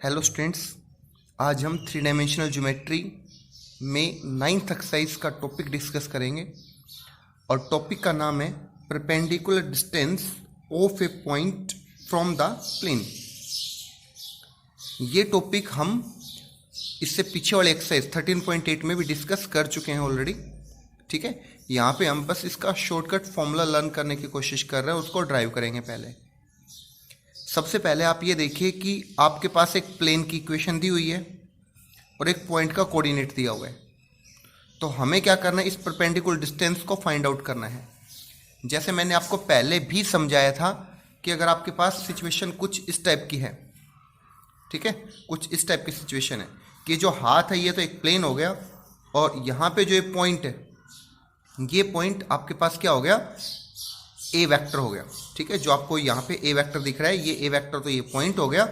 Hello students, आज हम three dimensional geometry में 9th एक्सरसाइज का टॉपिक डिस्कस करेंगे और टॉपिक का नाम है perpendicular distance of a point from the plane. ये टॉपिक हम इससे पीछे वाले एक्सरसाइज 13.8 में भी डिस्कस कर चुके हैं ऑलरेडी। ठीक है, यहाँ पे हम बस इसका शॉर्टकट फॉर्मूला लर्न करने की कोशिश कर रहे हैं, उसको ड्राइव करेंगे। पहले सबसे पहले आप ये देखिए कि आपके पास एक प्लेन की इक्वेशन दी हुई है और एक पॉइंट का कोऑर्डिनेट दिया हुआ है। तो हमें क्या करना है, इस परपेंडिकुलर डिस्टेंस को फाइंड आउट करना है। जैसे मैंने आपको पहले भी समझाया था कि अगर आपके पास सिचुएशन कुछ इस टाइप की है, ठीक है, कुछ इस टाइप की सिचुएशन है कि जो हाथ है ये तो एक प्लेन हो गया और यहाँ पे जो ये पॉइंट है, ये पॉइंट आपके पास क्या हो गया, ए वेक्टर हो गया। ठीक है, जो आपको यहाँ पे ए वेक्टर दिख रहा है, ये ए वेक्टर तो ये पॉइंट हो गया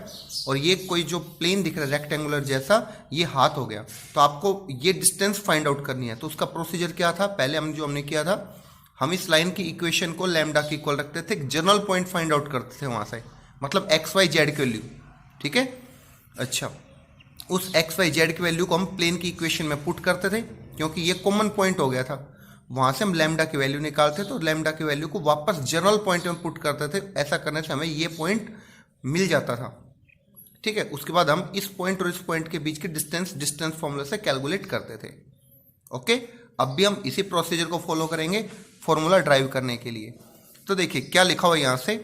और ये कोई जो प्लेन दिख रहा है रेक्टेंगुलर जैसा, ये हाथ हो गया। तो आपको ये डिस्टेंस फाइंड आउट करनी है। तो उसका प्रोसीजर क्या था, पहले हमने किया था, हम इस लाइन की इक्वेशन को लैम्डा की इक्वल रखते थे, जनरल पॉइंट फाइंड आउट करते थे वहाँ से, मतलब एक्स वाई जेड की वैल्यू। ठीक है, अच्छा, उस एक्स वाई जेड की वैल्यू को हम प्लेन की इक्वेशन में पुट करते थे क्योंकि ये कॉमन पॉइंट हो गया था। वहाँ से हम लैम्डा की वैल्यू निकालते तो लैम्डा की वैल्यू को वापस जनरल पॉइंट में पुट करते थे। ऐसा करने से हमें ये पॉइंट मिल जाता था। ठीक है, उसके बाद हम इस पॉइंट और इस पॉइंट के बीच की डिस्टेंस फॉर्मूला से कैलकुलेट करते थे। ओके, अब भी हम इसी प्रोसीजर को फॉलो करेंगे फॉर्मूला ड्राइव करने के लिए। तो देखिए क्या लिखा हुआ है यहाँ से,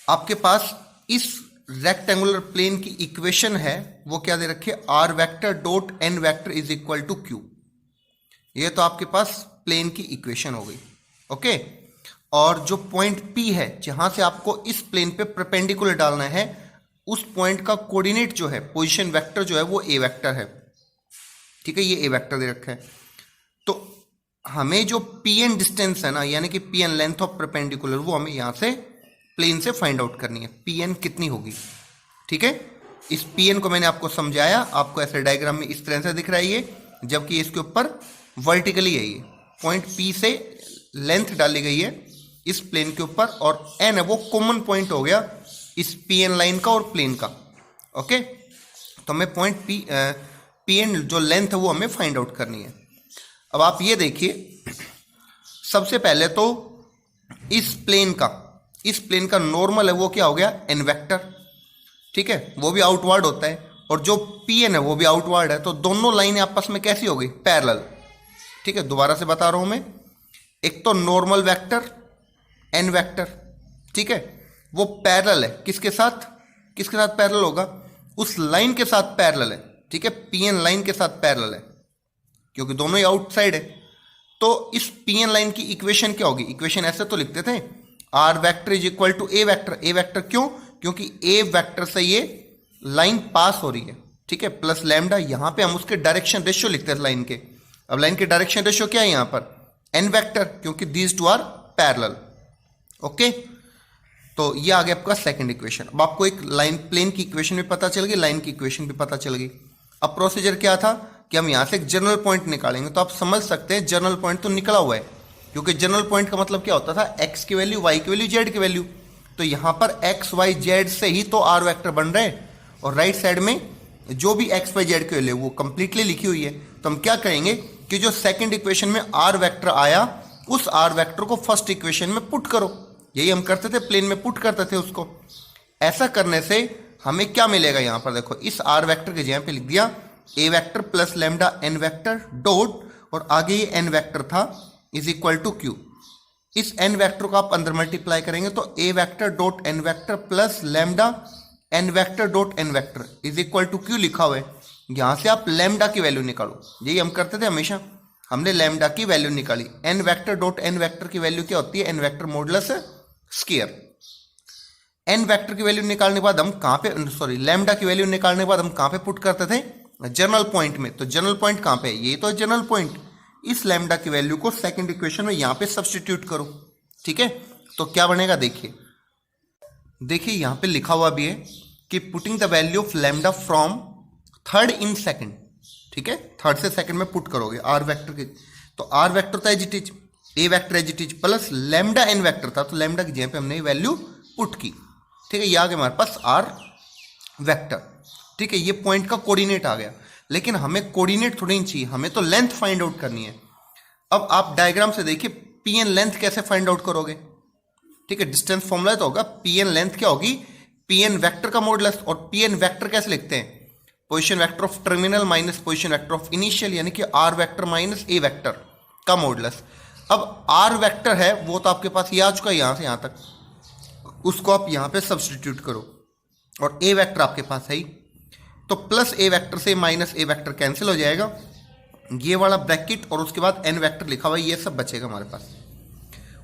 आपके पास इस रेक्टेंगुलर प्लेन की इक्वेशन है, वो क्या दे रखी है, are vector dot N vector is equal to Q. ये तो आपके पास प्लेन की इक्वेशन हो गई। ओके, और जो पॉइंट P है जहां से आपको इस प्लेन पे परपेंडिकुलर डालना है, उस पॉइंट का कोऑर्डिनेट जो है, पोजीशन वेक्टर जो है, वो ए वेक्टर है। ठीक है, ये ए वेक्टर दे रखा है। तो हमें जो Pn डिस्टेंस है ना, यानी कि Pn लेंथ ऑफ परपेंडिकुलर, वो हमें यहां से प्लेन से फाइंड आउट करनी है। Pn कितनी होगी, ठीक है, इस Pn को मैंने आपको समझाया, आपको ऐसे डायग्राम में इस तरह से दिख रहा है ये, जबकि इसके ऊपर वर्टिकली है। ये पॉइंट P से लेंथ डाली गई है इस प्लेन के ऊपर और n है वो कॉमन पॉइंट हो गया इस Pn लाइन का और प्लेन का। ओके, तो हमें पॉइंट Pn जो लेंथ है वो हमें फाइंड आउट करनी है। अब आप ये देखिए, सबसे पहले तो इस प्लेन का नॉर्मल है वो क्या हो गया, n वेक्टर। ठीक है, वो भी आउटवर्ड होता है और जो Pn है वो भी आउटवर्ड है। तो दोनों लाइनें आपस में कैसी हो गई, पैरेलल। ठीक है, दोबारा से बता रहा हूं मैं, एक तो नॉर्मल वेक्टर एन वेक्टर, ठीक है, वो पैरेलल है किसके साथ पैरेलल होगा, उस लाइन के साथ पैरेलल है। ठीक है, Pn लाइन के साथ पैरेलल है क्योंकि दोनों ही आउटसाइड है। तो इस Pn लाइन की इक्वेशन क्या होगी, इक्वेशन ऐसे तो लिखते थे, R vector is equal to A vector. A vector क्यों, क्योंकि ए वेक्टर से ये लाइन पास हो रही है। ठीक है, प्लस लैम्डा, यहां पे हम उसके डायरेक्शन रेशियो लिखते हैं लाइन के। अब लाइन के डायरेक्शन रेशियो क्या है यहां पर, एन वेक्टर, क्योंकि these two are parallel. Okay, तो ये आ गया आपका सेकंड इक्वेशन। अब आपको एक लाइन प्लेन की इक्वेशन भी पता चल गई, लाइन की इक्वेशन भी पता चल गई। अब प्रोसीजर क्या था कि हम यहां से एक जनरल पॉइंट निकालेंगे। तो आप समझ सकते हैं जनरल पॉइंट तो निकला हुआ है, क्योंकि जनरल पॉइंट का मतलब क्या होता था, एक्स की वैल्यू, वाई की वैल्यू, जेड की वैल्यू। तो यहां पर एक्स वाई जेड से ही तो आर वेक्टर बन रहे हैं और राइट साइड में जो भी एक्स वाई जेड की वैल्यू वो कंप्लीटली लिखी हुई है। तो हम क्या करेंगे कि जो सेकंड इक्वेशन में आर वेक्टर आया, उस आर वेक्टर को फर्स्ट इक्वेशन में पुट करो। यही हम करते थे, प्लेन में पुट करते थे उसको। ऐसा करने से हमें क्या मिलेगा, यहां पर देखो, इस आर वेक्टर के जगह पे लिख दिया a vector plus lambda N vector dot, और आगे ये एन वेक्टर था, इज इक्वल टू क्यू। इस एन वेक्टर को आप अंदर मल्टीप्लाई करेंगे तो a vector dot N vector plus lambda N vector dot N vector is equal to q लिखा हुआ है। यहां से आप लैम्डा की वैल्यू निकालो, यही हम करते थे हमेशा, हमने लैम्डा की वैल्यू निकाली। N vector dot N vector की वैल्यू क्या होती है, N vector modulus square. N vector की वैल्यू निकालने के बाद हम कहां पे, सॉरी, लैम्डा की वैल्यू निकालने के बाद हम कहां पे पुट करते थे, जनरल पॉइंट में। तो जनरल पॉइंट कहां पे है, ये तो जनरल पॉइंट। इस लैम्डा की वैल्यू को सेकंड इक्वेशन में यहां पे सब्स्टिट्यूट करो। ठीक है, तो क्या बनेगा, देखिए यहां पे लिखा हुआ भी है कि putting the value of lambda from third in second. ठीक है, थर्ड से सेकंड में पुट करोगे आर वेक्टर के। तो आर वेक्टर था as it is, A vector as it is, plus lambda N vector था, तो लैम्डा की जगह पे हमने वैल्यू पुट की। ठीक है, ये आ गया हमारे पास आर वेक्टर। ठीक है, ये पॉइंट का कोऑर्डिनेट आ गया, लेकिन हमें कोऑर्डिनेट थोड़ी चाहिए, हमें तो लेंथ फाइंड आउट करनी है। अब आप डायग्राम से देखिए पी एन लेंथ कैसे फाइंड आउट करोगे। ठीक है, डिस्टेंस फॉर्मूला तो होगा पी एन लेंथ क्या होगी, पी एन वेक्टर का मॉडुलस। और पी एन वेक्टर कैसे लिखते हैं, position vector of terminal minus position vector of initial, यानी कि R vector minus A vector का मॉडुलस। अब आर वेक्टर है वो तो आपके पास ये आ चुका है यहां से यहां तक, उसको आप यहां पे सब्सटीट्यूट करो, और ए वेक्टर आपके पास है ही, तो प्लस ए वेक्टर से माइनस ए वेक्टर कैंसिल हो जाएगा, ये वाला ब्रैकेट, और उसके बाद एन वेक्टर लिखा हुआ है, ये सब बचेगा हमारे पास।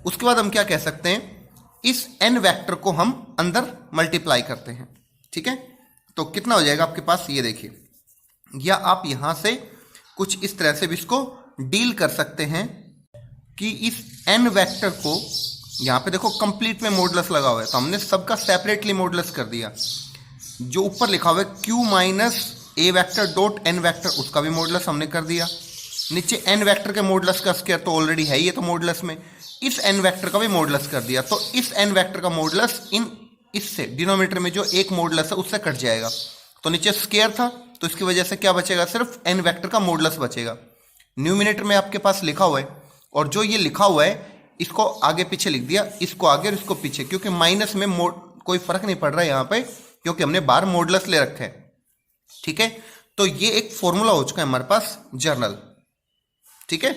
उसके बाद हम क्या कह सकते हैं, इस एन वेक्टर को हम अंदर मल्टीप्लाई करते हैं। ठीक है, तो कितना हो जाएगा आपके पास, ये देखिए, या आप यहां से कुछ इस तरह से भी इसको डील कर सकते हैं कि इस एन वेक्टर को, यहां पे देखो कंप्लीट में मॉडुलस लगा हुआ है, तो हमने सबका सेपरेटली मॉडुलस कर दिया। जो ऊपर लिखा हुआ है Q minus A vector dot N vector, उसका भी मॉडुलस हमने कर दिया। नीचे एन वेक्टर के मॉडुलस का स्क्वायर तो ऑलरेडी है, ये तो मॉडुलस में, इस एन वेक्टर का भी मॉडुलस कर दिया। तो इस एन वेक्टर का मॉडुलस इन इससे डिनोमिनेटर में जो एक मॉडुलस है उससे कट जाएगा, तो नीचे स्क्वायर था, तो इसकी वजह से क्या बचेगा, सिर्फ एन वेक्टर का मॉडुलस बचेगा। न्यूमिनेटर में आपके पास लिखा हुआ है, और जो ये लिखा हुआ है इसको आगे पीछे लिख दिया, इसको आगे और इसको पीछे, क्योंकि माइनस में कोई फर्क नहीं पड़ रहा है यहाँ पे, क्योंकि हमने बाहर मॉडुलस ले रखे हैं। ठीक है, तो ये एक फॉर्मूला हो चुका है हमारे पास जर्नल। ठीक है,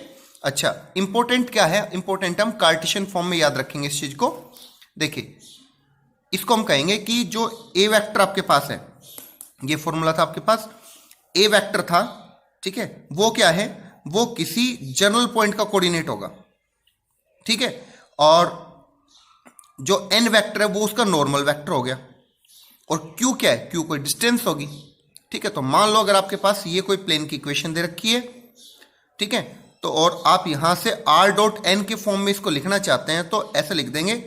अच्छा इंपॉर्टेंट क्या है, इंपॉर्टेंट हम कार्टेशियन फॉर्म में याद रखेंगे इस चीज को। देखिए इसको हम कहेंगे कि जो ए वेक्टर आपके पास है, ये फॉर्मूला था आपके पास, ए वेक्टर था, ठीक है, वो क्या है, वो किसी जनरल पॉइंट का कोऑर्डिनेट होगा। ठीक है, और जो एन वेक्टर है वो उसका नॉर्मल वेक्टर हो गया, और क्यू क्या है, क्यू कोई डिस्टेंस होगी। ठीक है, तो मान लो अगर आपके पास ये कोई प्लेन की इक्वेशन दे रखी है, ठीक है, तो और आप यहां से आर डॉट एन के फॉर्म में इसको लिखना चाहते हैं, तो ऐसे लिख देंगे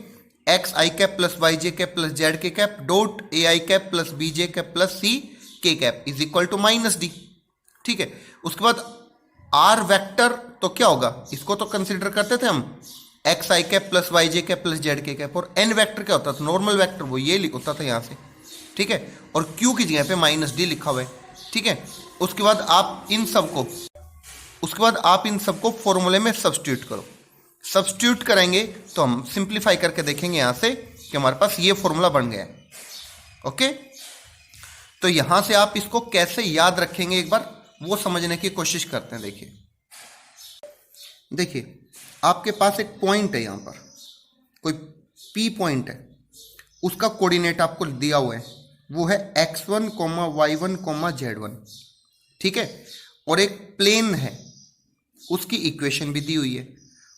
x i cap plus y j cap plus z k cap dot a i cap plus b j cap plus c k cap is equal to minus d. ठीक है, उसके बाद आर वेक्टर तो क्या होगा, इसको तो कंसिडर करते थे हम x i cap plus y j cap plus z k cap, और एन वेक्टर क्या होता था, नॉर्मल वेक्टर, वो ये होता था यहां से। ठीक है, और क्यू की जगह पे माइनस डी लिखा हुआ है। ठीक है, उसके बाद आप इन सबको फॉर्मूले में सब्स्टिट्यूट करो। सब्स्टिट्यूट करेंगे तो हम सिंप्लीफाई करके देखेंगे यहां से कि हमारे पास ये फॉर्मूला बन गया है। ओके, तो यहां से आप इसको कैसे याद रखेंगे एक बार वो समझने की कोशिश करते हैं। देखिए आपके पास एक पॉइंट है, यहां पर कोई पी पॉइंट है, उसका कोऑर्डिनेट आपको दिया हुआ है, वो है x1, y1, z1। ठीक है, और एक प्लेन है, उसकी इक्वेशन भी दी हुई है,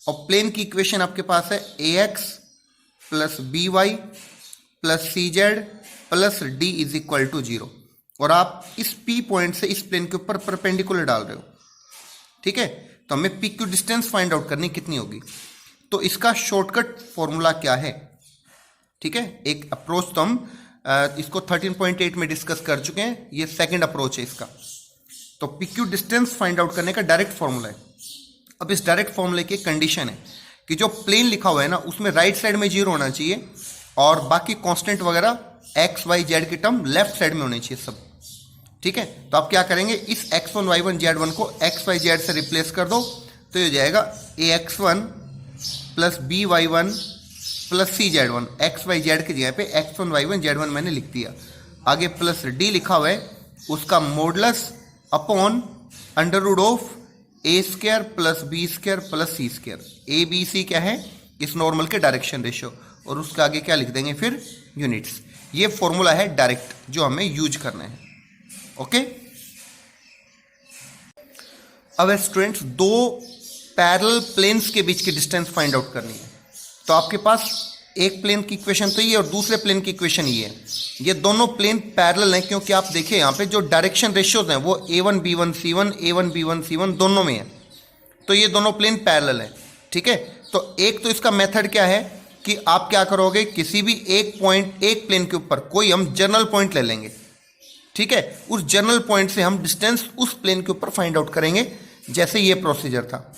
और प्लेन की इक्वेशन आपके पास है ax plus B Y plus C Z plus D is equal to 0, और आप इस P पॉइंट से इस प्लेन के ऊपर परपेंडिकुलर डाल रहे हो। ठीक है, तो हमें PQ डिस्टेंस फाइंड आउट करनी कितनी होगी, तो इसका शॉर्टकट फॉर्मूला क्या है। ठीक है, एक अप्रोच तो हम इसको 13.8 में डिस्कस कर चुके हैं, ये सेकंड अप्रोच है इसका। तो PQ डिस्टेंस फाइंड आउट करने का डायरेक्ट फॉर्मूला है। अब इस डायरेक्ट फॉर्मूले की कंडीशन है कि जो प्लेन लिखा हुआ है ना, उसमें राइट साइड में 0 होना चाहिए, और बाकी कांस्टेंट वगैरह एक्स वाई जेड की टर्म लेफ्ट साइड में होनी चाहिए सब। ठीक है, तो आप क्या करेंगे, इस x1 y1 z1 को x y z से रिप्लेस कर दो, तो ये हो जाएगा ax1 प्लस बी वाई1 प्लस सी जेड1, एक्स वाई जेड की जगह पे x1 y1 z1 मैंने लिख दिया। आगे प्लस डी लिखा हुआ है, उसका modulus upon under root of a square plus b square plus c square. A b c क्या है, इस नॉर्मल के डायरेक्शन रेशियो, और उसके आगे क्या लिख देंगे फिर, यूनिट्स। ये फॉर्मूला है डायरेक्ट जो हमें यूज करना है। ओके, अब स्टूडेंट्स दो पैरेलल प्लेन्स के बीच की डिस्टेंस फाइंड आउट करनी है। तो आपके पास एक प्लेन की इक्वेशन तो ये और दूसरे प्लेन की इक्वेशन ये है। ये दोनों प्लेन पैरेलल हैं, क्योंकि आप देखिए यहाँ पे जो डायरेक्शन रेशियोज हैं वो a1 b1 c1 a1 b1 c1 दोनों में है, तो ये दोनों प्लेन पैरेलल हैं। ठीक है, तो एक तो इसका मेथड क्या है कि आप क्या करोगे, किसी भी एक पॉइंट, एक प्लेन के ऊपर कोई हम जनरल पॉइंट ले लेंगे। ठीक है, उस जनरल पॉइंट से हम डिस्टेंस उस प्लेन के ऊपर फाइंड आउट करेंगे, जैसे ये प्रोसीजर था।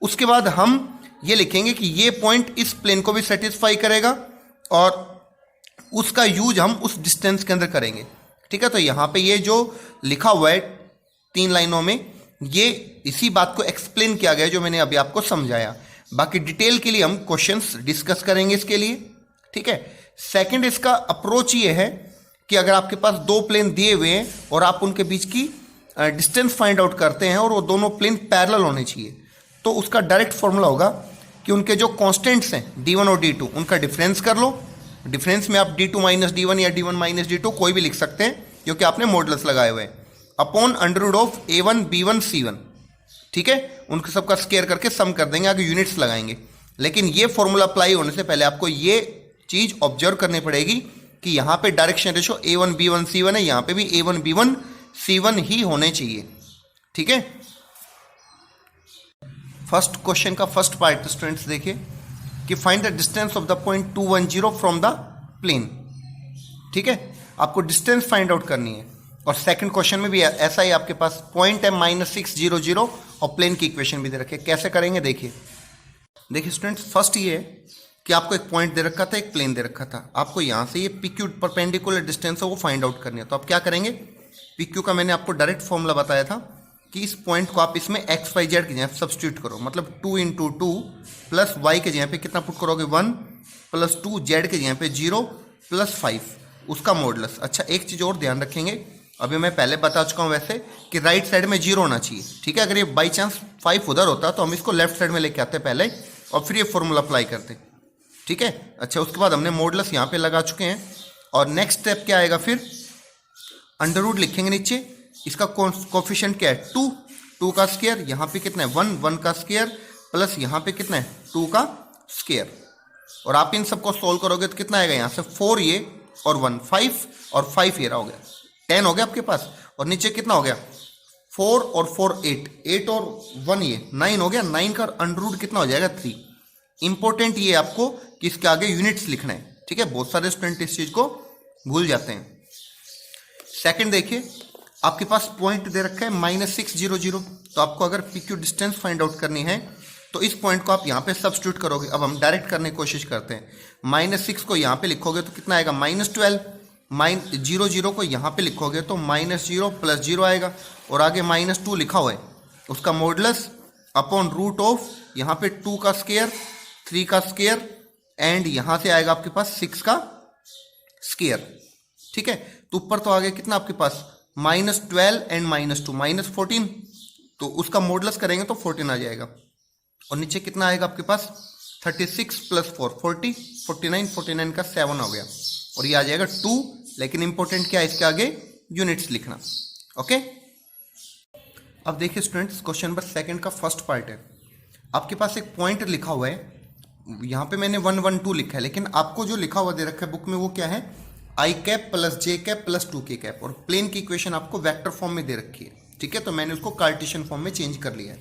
उसके बाद हम ये लिखेंगे कि ये पॉइंट इस प्लेन को भी सेटिस्फाई करेगा, और उसका यूज हम उस डिस्टेंस के अंदर करेंगे। ठीक है, तो यहाँ पे ये जो लिखा हुआ है 3 लाइनों में, ये इसी बात को एक्सप्लेन किया गया जो मैंने अभी आपको समझाया। बाकी डिटेल के लिए हम क्वेश्चंस डिस्कस करेंगे इसके लिए, ठीक है। सेकंड इसका अप्रोच ये है कि अगर आपके पास 2 प्लेन दिए हुए हैं और आप उनके बीच की डिस्टेंस फाइंड आउट करते हैं और वो दोनों प्लेन पैरेलल होने चाहिए, तो उसका डायरेक्ट फॉर्मूला होगा कि उनके जो कांस्टेंट्स हैं d1 और d2 उनका डिफरेंस कर लो। डिफरेंस में आप d2 माइनस d1 या d1 माइनस d2 कोई भी लिख सकते हैं क्योंकि आपने मॉडुलस लगाए हुए हैं, upon under root of a1 b1 c1, ठीक है। उनके सबका स्क्वायर करके सम कर देंगे, आगे यूनिट्स लगाएंगे। लेकिन ये फॉर्मूला अप्लाई होने से पहले आपको ये चीज ऑब्जर्व करनी पड़ेगी कि यहाँ पे direction ratio a1 b1 c1 है, यहाँ पे भी a1 b1 c1 ही होने चाहिए, ठीक है। फर्स्ट क्वेश्चन का फर्स्ट पार्ट स्टूडेंट्स देखिए कि find the distance of the point 210 from the plane, ठीक है। आपको डिस्टेंस फाइंड आउट करनी है। और सेकंड क्वेश्चन में भी ऐसा ही आपके पास पॉइंट है -600 और प्लेन की इक्वेशन भी दे रखी है। कैसे करेंगे देखिए स्टूडेंट्स, फर्स्ट ये है कि आपको एक पॉइंट दे रखा था, एक प्लेन दे रखा था, आपको यहाँ से ये PQ परपेंडिकुलर डिस्टेंस है वो फाइंड आउट करनी है। तो आप क्या करेंगे, PQ का मैंने आपको डायरेक्ट फॉर्मूला बताया था कि इस पॉइंट को आप इसमें x y z की जगह सब्स्टिट्यूट करो, मतलब 2 × 2 प्लस y के जगह पे कितना पुट करोगे 1 प्लस 2 z के जगह पे 0 प्लस 5 उसका मॉडुलस। अच्छा एक चीज़ और ध्यान रखेंगे, अभी मैं पहले बता चुका हूँ वैसे कि राइट साइड में 0 होना चाहिए, ठीक है। अगर ये बाई चांस 5 उधर होता तो हम इसको लेफ्ट साइड में लेके आते पहले और फिर ये फॉर्मूला अप्लाई करते, ठीक है। अच्छा उसके बाद हमने मॉडुलस यहाँ पे लगा चुके हैं और नेक्स्ट स्टेप क्या आएगा, फिर अंडर रूट लिखेंगे नीचे, इसका कोफिशिएंट क्या है 2 का स्क्वायर, यहाँ पे कितना है 1 का स्क्वायर प्लस यहाँ पे कितना है 2 का स्क्वायर। और आप इन सबको सोल्व करोगे तो कितना आएगा, यहाँ से 4 ये और 1 5 और 5 ये रहा, हो गया 10 हो गया आपके पास। और नीचे कितना हो गया 4 और 4 8 और 1 ये 9 हो गया। 9 का अंडर रूट कितना हो जाएगा 3। इंपॉर्टेंट ये आपको कि इसके आगे यूनिट्स लिखना है, ठीक है। बहुत सारे स्टूडेंट इस चीज को भूल जाते हैं। सेकंड देखिए आपके पास पॉइंट दे रखा है -600, तो आपको अगर PQ डिस्टेंस फाइंड आउट करनी है तो इस पॉइंट को आप यहाँ पे सब्स्टिट्यूट करोगे। अब हम डायरेक्ट करने की कोशिश करते हैं, -6 को यहाँ पे लिखोगे तो कितना आएगा -12, -0 को यहाँ पे लिखोगे तो -0 प्लस 0 आएगा और आगे -2 लिखा हुआ है उसका मॉडुलस अपॉन रूट ऑफ यहाँ पे 2 का स्क्वायर 3 का स्क्वायर एंड यहाँ से आएगा आपके पास 6 का स्क्वायर, ठीक है। तो ऊपर तो आगे कितना आपके पास -12 एंड -2 -14, तो उसका मॉडुलस करेंगे तो 14 आ जाएगा। और नीचे कितना आएगा आपके पास 36 प्लस 4 40 49 का 7 हो गया और ये आ जाएगा 2। लेकिन इंपॉर्टेंट क्या है इसके आगे यूनिट्स लिखना, ओके। अब देखिए स्टूडेंट्स क्वेश्चन नंबर सेकंड का फर्स्ट पार्ट है, आपके पास एक पॉइंट लिखा हुआ है, यहाँ पे मैंने 1 1 2 लिखा है, लेकिन आपको जो लिखा हुआ दे रखा है बुक में वो क्या है i cap plus j cap plus 2k cap, और प्लेन की इक्वेशन आपको वेक्टर फॉर्म में दे रखी है, ठीक है। तो मैंने उसको कार्टेशियन फॉर्म में चेंज कर लिया है,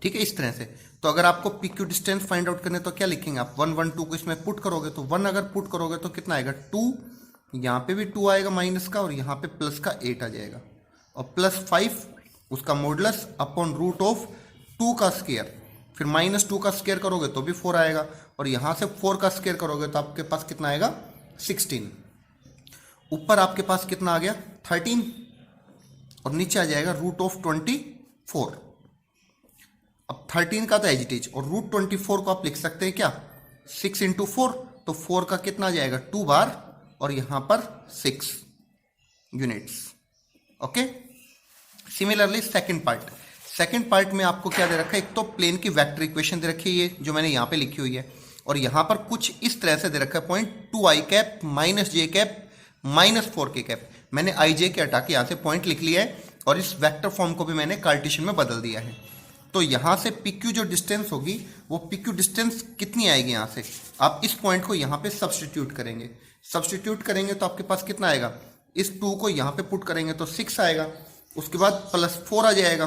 ठीक है, इस तरह से। तो अगर आपको PQ डिस्टेंस फाइंड आउट करने तो क्या लिखेंगे आप 1 1 2 को इसमें पुट करोगे तो 1 अगर पुट करोगे तो कितना आएगा 2, यहाँ पे भी 2 आएगा माइनस का और यहाँ पे प्लस का 8 आ जाएगा और प्लस 5 उसका मॉडुलस अपॉन रूट ऑफ 2 का स्क्वायर, फिर -2 का स्क्वायर करोगे तो भी 4 आएगा और यहाँ से 4 का स्क्वायर करोगे तो आपके पास कितना आएगा 16। ऊपर आपके पास कितना आ गया 13 और नीचे आ जाएगा रूट ऑफ 24। अब 13 का तो एज इट इज और रूट 24 को आप लिख सकते हैं क्या 6 × 4, तो 4 का कितना आ जाएगा 2 बार और यहां पर 6 units, okay. Similarly second part में आपको क्या दे रखा है, एक तो प्लेन की वेक्टर इक्वेशन दे रखी है ये जो मैंने यहाँ पे लिखी हुई है, और यहाँ पर कुछ इस तरह से दे रखा है point 2i cap -j cap -4k cap. मैंने i j के हटा के यहाँ से पॉइंट लिख लिया है और इस वेक्टर फॉर्म को भी मैंने कार्टेशियन में बदल दिया है। तो यहाँ से PQ जो डिस्टेंस होगी वो PQ डिस्टेंस कितनी आएगी, यहाँ से आप इस पॉइंट को यहाँ पे सब्स्टिट्यूट करेंगे तो आपके पास कितना आएगा, इस 2 को यहाँ पे पुट करेंगे तो 6 आएगा, उसके बाद +4 आ जाएगा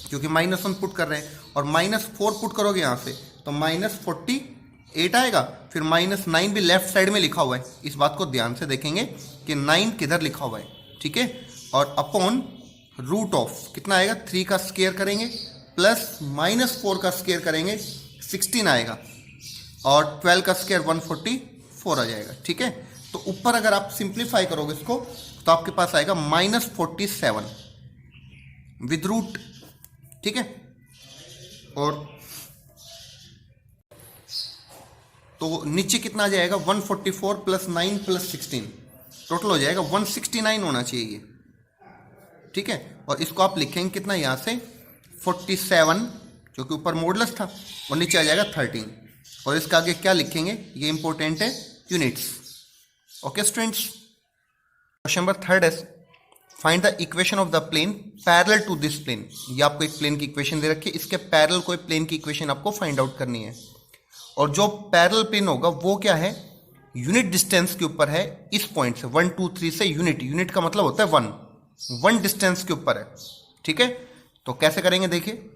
क्योंकि -1 पुट कर रहे हैं और -4 पुट करोगे यहाँ से तो -48 आएगा, फिर -9 भी लेफ्ट साइड में लिखा हुआ है, इस बात को ध्यान से देखेंगे कि 9 किधर लिखा हुआ है, ठीक है। और अपॉन रूट ऑफ कितना आएगा 3 का स्क्वायर करेंगे प्लस -4 का स्क्वायर करेंगे 16 आएगा और 12 का स्क्वायर 144 आ जाएगा, ठीक है। तो ऊपर अगर आप सिंप्लीफाई करोगे इसको तो आपके पास आएगा -47 विद रूट, ठीक है। और तो नीचे कितना आ जाएगा 144 प्लस 9 प्लस 16, टोटल हो जाएगा 169 होना चाहिए, ठीक है। और इसको आप लिखेंगे कितना यहाँ से 47, जो कि ऊपर मॉडुलस था, और नीचे आ जाएगा 13, और इसका आगे क्या लिखेंगे ये इंपॉर्टेंट है, units. Okay students, question number 3 है find the equation of the plane parallel to this plane. ये आपको एक प्लेन की इक्वेशन दे रखी है, इसके पैरेलल कोई प्लेन की इक्वेशन आपको फाइंड आउट करनी है। और जो पैरेलल प्लेन होगा वो क्या है, यूनिट डिस्टेंस के ऊपर है, इस पॉइंट से 1 2 3 से यूनिट का मतलब होता है 1 डिस्टेंस के ऊपर है, ठीक है। तो कैसे करेंगे देखिए,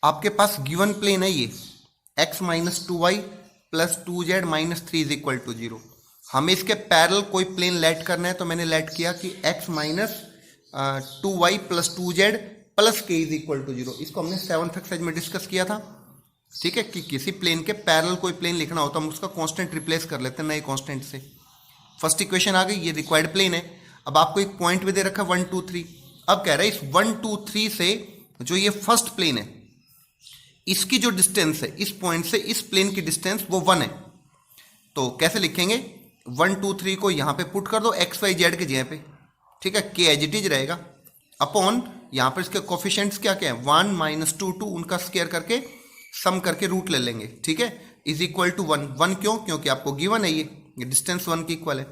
आपके पास गिवन प्लेन है ये x - 2y plus 2z - 3 is equal to 0। हमें इसके पैरेलल कोई प्लेन लेट करना है, तो मैंने लेट किया कि x - 2y plus 2z plus k is equal to 0। इसको हमने 7th एक्सरसाइज में डिस्कस किया था, ठीक है, कि किसी प्लेन के पैरेलल कोई प्लेन लिखना हो तो हम उसका कांस्टेंट रिप्लेस कर लेते हैं नए कांस्टेंट से। फर्स्ट इक्वेशन आ गई, ये रिक्वायर्ड प्लेन है। अब आपको एक पॉइंट भी दे रखा है 1 2 3। अब कह रहा है इस 1 2 3 से जो ये फर्स्ट प्लेन है, इसकी जो डिस्टेंस है इस पॉइंट से इस प्लेन की डिस्टेंस वो 1 है। तो कैसे लिखेंगे, 1 2 3 को यहाँ पे पुट कर दो x y z के जगह पे, ठीक है, k एज इट इज रहेगा, अपॉन यहाँ पर इसके कोफिशिएंट्स क्या क्या है 1 - 2 2, उनका स्क्वायर करके सम करके रूट ले लेंगे, ठीक है, इज इक्वल टू 1 क्यों, क्योंकि आपको गिवन है ये डिस्टेंस 1 की इक्वल है।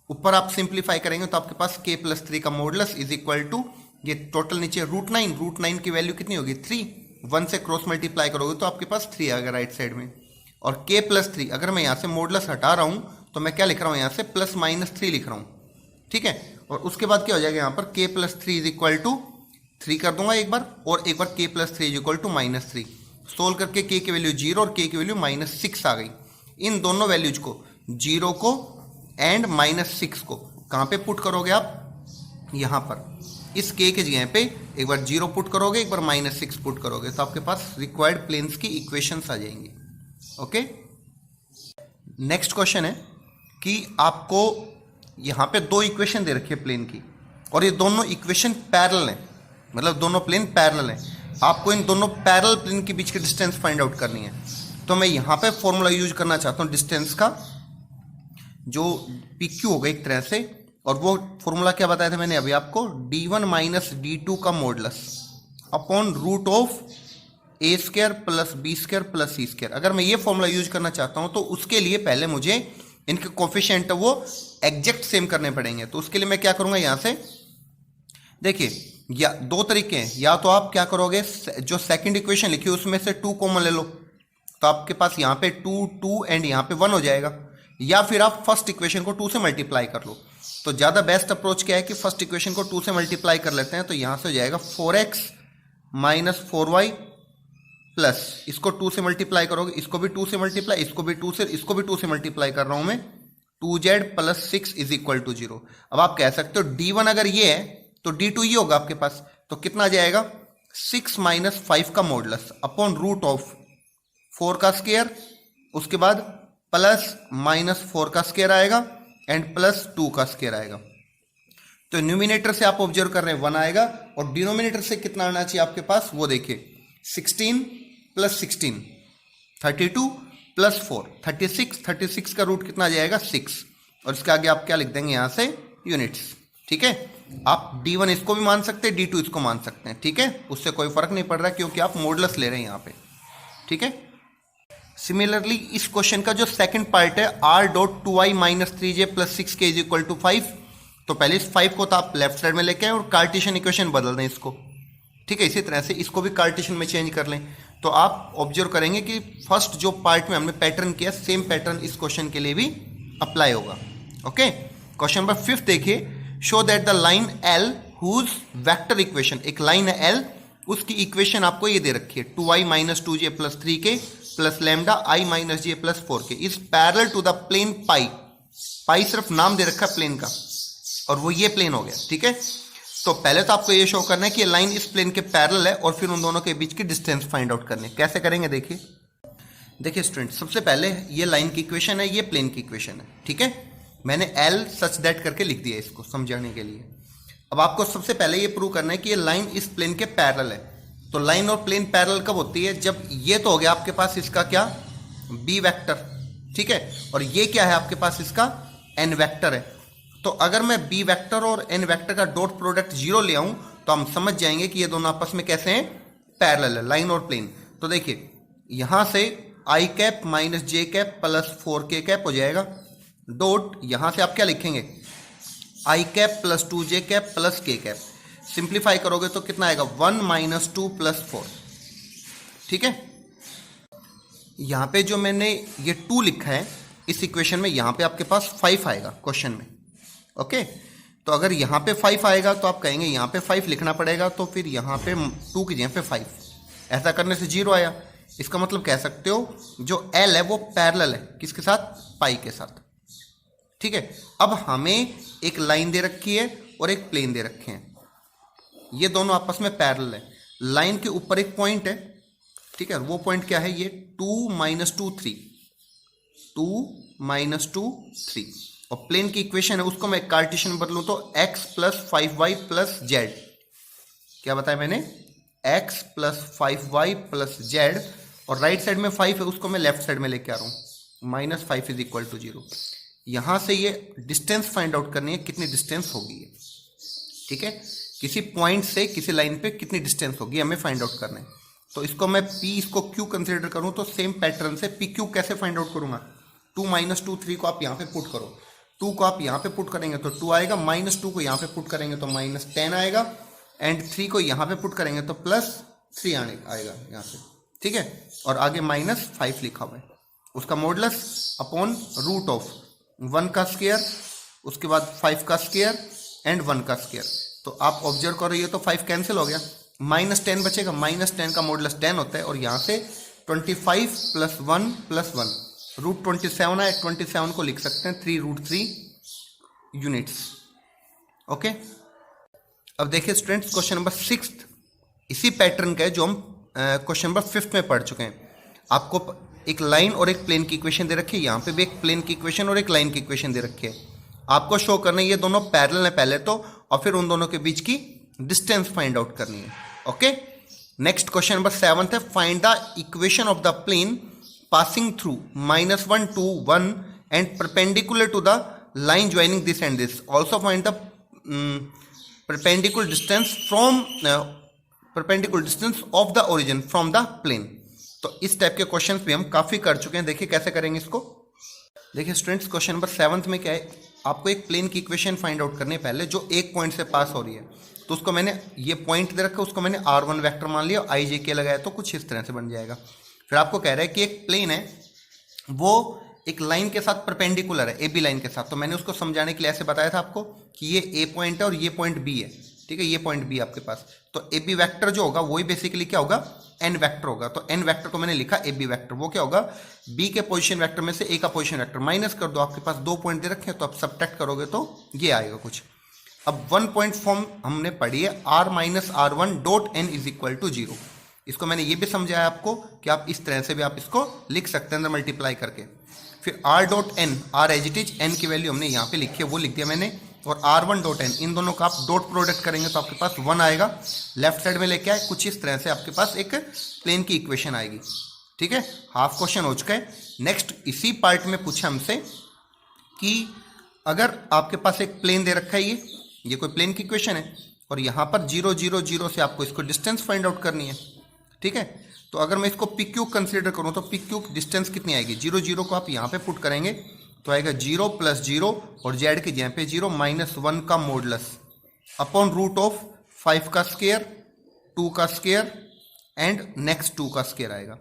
ऊपर आप सिंप्लीफाई करेंगे तो आपके पास k + 3 का मॉडुलस इज इक्वल टू ये टोटल नीचे √9 की वैल्यू कितनी होगी 3, 1 से क्रॉस मल्टीप्लाई करोगे तो आपके पास 3 आएगा राइट साइड में। और k + 3, अगर मैं यहाँ से मॉडुलस हटा रहा हूँ तो मैं क्या लिख रहा हूँ यहाँ से +-3 लिख रहा हूँ, ठीक है। और उसके बाद क्या हो जाएगा यहाँ पर k + 3 इज इक्वल टू 3 कर दूंगा एक बार, और एक बार k + 3 is equal to -3। Solve करके k की वैल्यू 0 और k की वैल्यू -6 आ गई। इन दोनों वैल्यूज को 0 को एंड -6 को कहाँ पे पुट करोगे आप, यहाँ पर इस k के जगह पे एक बार 0 पुट करोगे, एक बार -6 पुट करोगे, तो आपके पास रिक्वायर्ड प्लेन्स की इक्वेशंस आ जाएंगी। ओके, नेक्स्ट क्वेश्चन है कि आपको यहाँ पे 2 इक्वेशन दे रखी है प्लेन की, और ये दोनों इक्वेशन पैरेलल हैं, मतलब दोनों प्लेन पैरेलल हैं। आपको इन दोनों पैरेलल प्लेन के बीच की डिस्टेंस फाइंड आउट करनी है। तो मैं यहाँ पे फॉर्मूला यूज करना चाहता हूँ डिस्टेंस का, जो PQ होगा एक तरह से, और वो फॉर्मूला क्या बताया था मैंने अभी आपको, d1 - d2 का modulus upon √(a² + b² + c²। अगर मैं ये फॉर्मूला यूज करना चाहता हूँ तो उसके लिए पहले मुझे इनके कोफिशिएंट वो एग्जैक्ट सेम करने पड़ेंगे। तो उसके लिए मैं क्या करूँगा, यहाँ से देखिए या 2 तरीके हैं, या तो आप क्या करोगे जो सेकंड इक्वेशन लिखी है उसमें से 2 कॉमन ले लो, तो आपके पास यहाँ पे 2 एंड यहाँ पे 1 हो जाएगा, या फिर आप फर्स्ट इक्वेशन को 2 से मल्टीप्लाई कर लो। तो ज़्यादा बेस्ट अप्रोच क्या है कि फर्स्ट इक्वेशन को 2 से मल्टीप्लाई कर लेते हैं, तो यहाँ से हो जाएगा 4x - 4y प्लस इसको 2 से मल्टीप्लाई करोगे, इसको भी 2 से मल्टीप्लाई, इसको भी 2 से मल्टीप्लाई कर रहा हूँ मैं, 2z + 6 इज इक्वल टू 0। अब आप कह सकते हो d1 अगर ये है तो d2 ये होगा आपके पास, तो कितना आ जाएगा 6 - 5 का मॉडुलस अपॉन √4 का स्क्वायर, उसके बाद +-4 का स्क्वायर आएगा एंड +2 का स्क्वायर आएगा। तो न्यूमिनेटर से आप ऑब्जर्व कर रहे हैं 1 आएगा, और डिनोमिनेटर से कितना आना चाहिए आपके पास वो देखिए 16 + 16 32 + 4 36 का रूट कितना आ जाएगा 6, और इसके आगे आप क्या लिख देंगे यहाँ से यूनिट्स, ठीक है। आप d1 इसको भी मान सकते हैं, d2 इसको मान सकते हैं, ठीक है, उससे कोई फर्क नहीं पड़ रहा क्योंकि आप मॉडुलस ले रहे हैं यहाँ पे, ठीक है। सिमिलरली इस क्वेश्चन का जो सेकंड पार्ट है r.2i - 3j + 6k is equal to 5, तो पहले इस 5 को तो आप लेफ्ट साइड में लेके आए और कार्टेशियन इक्वेशन बदल दें इसको, ठीक है। इसी तरह से इसको भी कार्टेशियन में चेंज कर लें, तो आप ऑब्जर्व करेंगे कि फर्स्ट जो पार्ट में हमने पैटर्न किया सेम पैटर्न इस क्वेश्चन के लिए भी अप्लाई होगा। ओके, क्वेश्चन नंबर 5 देखिए, show that the line L whose vector equation, एक लाइन है L, उसकी इक्वेशन आपको ये दे रखी है 2i - 2j + 3k + λi - j + 4k is parallel to the plane pi. Pi सिर्फ नाम दे रखा है प्लेन का, और वो ये प्लेन हो गया, ठीक है। तो पहले तो आपको ये शो करना है कि लाइन इस प्लेन के पैरेलल है, और फिर उन दोनों के बीच की डिस्टेंस फाइंड आउट करनी है। कैसे करेंगे देखिए स्टूडेंट, सबसे पहले ये लाइन की इक्वेशन है, ये प्लेन की इक्वेशन है, ठीक है। मैंने एल सच दैट करके लिख दिया इसको समझाने के लिए। अब आपको सबसे पहले ये प्रूव करना है कि ये लाइन इस प्लेन के पैरेलल है। तो लाइन और प्लेन पैरेलल कब होती है? जब ये तो हो गया आपके पास इसका क्या, बी वेक्टर, ठीक है, और ये क्या है आपके पास इसका एन वेक्टर है। तो अगर मैं बी वेक्टर और एन वेक्टर का डॉट प्रोडक्ट 0 ले आऊं तो हम समझ जाएंगे कि ये दोनों आपस में कैसे हैं, पैरेलल है, लाइन और प्लेन। तो देखिए यहां से i cap minus j cap plus 4k cap हो जाएगा, डॉट यहां से आप क्या लिखेंगे, i cap plus 2j cap plus k cap. Simplify करोगे तो कितना आएगा, 1 माइनस 2 प्लस 4, ठीक है। यहां पे जो मैंने ये 2 लिखा है इस इक्वेशन में, यहां पे आपके पास 5 आएगा क्वेश्चन में, ओके। तो अगर यहां पे 5 आएगा तो आप कहेंगे यहां पे 5 लिखना पड़ेगा, तो फिर यहां पे 2 की जगह पे 5, ऐसा करने से 0 आया। इसका मतलब कह सकते हो जो L है वो पैरेलल है किसके साथ, पाई के साथ, ठीक है। अब हमें एक लाइन दे रखी है और एक प्लेन दे रखे हैं, ये दोनों आपस में पैरेलल है। लाइन के ऊपर एक पॉइंट है, ठीक है, वो पॉइंट क्या है, ये 2 माइनस 2 3, 2 माइनस 2 3, और प्लेन की इक्वेशन है उसको मैं कार्टेशियन में बदलूं तो x plus 5y plus Z, क्या बताया मैंने, x plus 5y plus Z, और राइट साइड में 5 है उसको मैं लेफ्ट साइड में लेके आ रहा हूं, माइनस 5 इज इक्वल टू 0। यहां से ये डिस्टेंस फाइंड आउट करनी है, कितनी डिस्टेंस होगी ये, ठीक है, किसी पॉइंट से किसी लाइन पे कितनी डिस्टेंस होगी हमें फाइंड आउट करना है। तो इसको मैं p इसको q कंसीडर करूं तो सेम पैटर्न से पी क्यू कैसे फाइंड आउट करूंगा, 2 माइनस 2 3 को आप यहां पे पुट करो, 2 को आप यहां पे पुट करेंगे तो 2 आएगा, माइनस 2 को यहां पे पुट करेंगे तो माइनस 10 आएगा, एंड 3 को यहां पे पुट करेंगे तो प्लस 3 आएगा यहां से, ठीक है, और आगे माइनस 5 लिखा हुआ है, उसका मॉडुलस अपॉन रूट ऑफ 1 का स्क्वायर, उसके बाद 5 का स्क्वायर एंड 1 का स्क्वायर। तो आप ऑब्जर्व करो ये तो 5 कैंसिल हो गया, माइनस 10 बचेगा, माइनस 10 का मॉडुलस 10 होता है, और यहाँ से 25 प्लस 1 प्लस 1 रूट 27 है, 27 को लिख सकते हैं 3 रूट 3 यूनिट्स, ओके। अब देखिए स्टूडेंट्स क्वेश्चन नंबर 6 इसी पैटर्न का है जो हम क्वेश्चन नंबर 5 में पढ़ चुके हैं। आपको एक लाइन और एक प्लेन की इक्वेशन दे रखी है, यहाँ पे भी एक प्लेन की इक्वेशन और एक लाइन की इक्वेशन दे रखी है, आपको शो करना है ये दोनों पैरेलल है पहले तो, और फिर उन दोनों के बीच की डिस्टेंस फाइंड आउट करनी है, ओके। नेक्स्ट क्वेश्चन नंबर 7 है, find the equation of the plane passing through -1 2 1 and perpendicular to the line joining this and this, also find the perpendicular distance of the origin from the plane. तो इस type के questions भी हम काफी कर चुके हैं, देखिए कैसे करेंगे इसको। देखिए स्टूडेंट्स क्वेश्चन नंबर 7 में क्या है, आपको एक प्लेन की इक्वेशन फाइंड आउट करनी है पहले जो एक पॉइंट से पास हो रही है। तो उसको मैंने ये पॉइंट दे रखा है, उसको मैंने r1 वेक्टर मान लिया, आई जे के लगाया, तो कुछ इस तरह से बन जाएगा। फिर आपको कह रहा है कि एक प्लेन है वो एक लाइन के साथ परपेंडिकुलर है, ए बी लाइन के साथ। तो मैंने उसको समझाने के लिए ऐसे बताया था आपको कि ये ए पॉइंट है और ये पॉइंट बी है, ठीक है, ये पॉइंट बी आपके पास। तो ए बी वैक्टर जो होगा वही बेसिकली क्या होगा, एन वेक्टर होगा। तो एन वेक्टर को मैंने लिखा ए बी वेक्टर, वो क्या होगा, बी के पोजीशन वेक्टर में से ए का पोजीशन वेक्टर माइनस कर दो, आपके पास 2 पॉइंट दे रखे हैं तो आप सब्ट्रैक्ट करोगे तो ये आएगा कुछ। अब 1 पॉइंट फॉर्म हमने पढ़ी है, r minus r1 dot n is equal to 0। इसको मैंने ये भी समझाया आपको कि आप इस तरह से भी आप इसको लिख सकते हैं अंदर मल्टीप्लाई करके। फिर r dot n, r as it is, n की वैल्यू हमने यहाँ पे लिखी है वो लिख दिया मैंने, और r1 डॉट एन, इन दोनों का आप डॉट प्रोडक्ट करेंगे तो आपके पास 1 आएगा, लेफ्ट साइड में लेके आए, कुछ इस तरह से आपके पास एक प्लेन की इक्वेशन आएगी, ठीक है। हाफ क्वेश्चन हो चुका है। नेक्स्ट इसी पार्ट में पूछा हमसे कि अगर आपके पास एक प्लेन दे रखा है, ये कोई प्लेन की इक्वेशन है, और यहाँ पर 0 0 0 से आपको इसको डिस्टेंस फाइंड आउट करनी है, ठीक है। तो अगर मैं इसको पी क्यू कंसिडर करूँ तो पी क्यू डिस्टेंस कितनी आएगी, 0 0 को आप यहाँ पे पुट करेंगे तो आएगा 0 प्लस 0 और जेड की जगह पे 0 माइनस 1 का मॉडुलस अपॉन रूट ऑफ 5 का स्क्वायर, 2 का स्क्वायर एंड नेक्स्ट 2 का स्क्वायर आएगा।